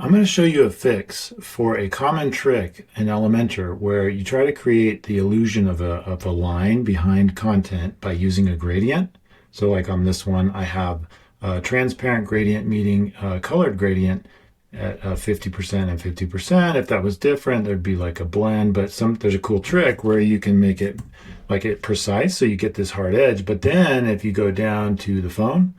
I'm going to show you a fix for a common trick in Elementor where you try to create the illusion of a line behind content by using a gradient. So like on this one, I have a transparent gradient meeting a colored gradient at 50% and 50%. If that was different, there'd be like a blend, but there's a cool trick where you can make it like it precise so you get this hard edge. But then if you go down to the phone,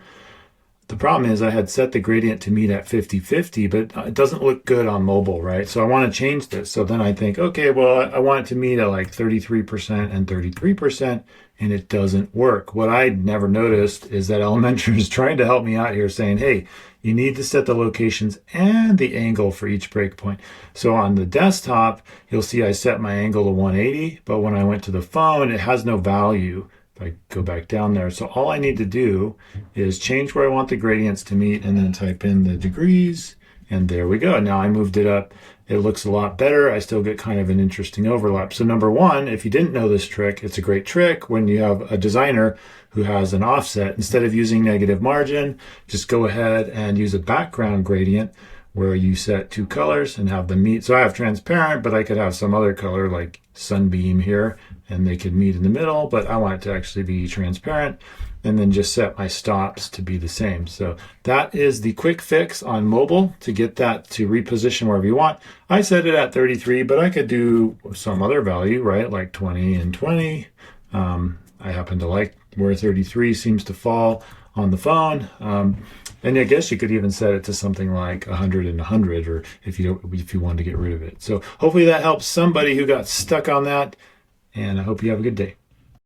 the problem is I had set the gradient to meet at 50-50, but it doesn't look good on mobile, right? So I want to change this. So then I think, okay, well, I want it to meet at like 33% and 33%, and it doesn't work. What I never noticed is that Elementor is trying to help me out here saying, hey, you need to set the locations and the angle for each breakpoint. So on the desktop, you'll see I set my angle to 180, but when I went to the phone, it has no value. I go back down there. So all I need to do is change where I want the gradients to meet and then type in the degrees, and there we go. Now I moved it up. It looks a lot better. I still get kind of an interesting overlap. So number one, if you didn't know this trick, it's a great trick when you have a designer who has an offset. Instead of using negative margin, just go ahead and use a background gradient where you set two colors and have them meet. So I have transparent, but I could have some other color like sunbeam here, and they could meet in the middle, but I want it to actually be transparent, and then just set my stops to be the same. So that is the quick fix on mobile to get that to reposition wherever you want. I set it at 33, but I could do some other value, right? Like 20 and 20. I happen to like where 33 seems to fall on the phone. And I guess you could even set it to something like 100 and 100, or if you want to get rid of it. So hopefully that helps somebody who got stuck on that, and I hope you have a good day.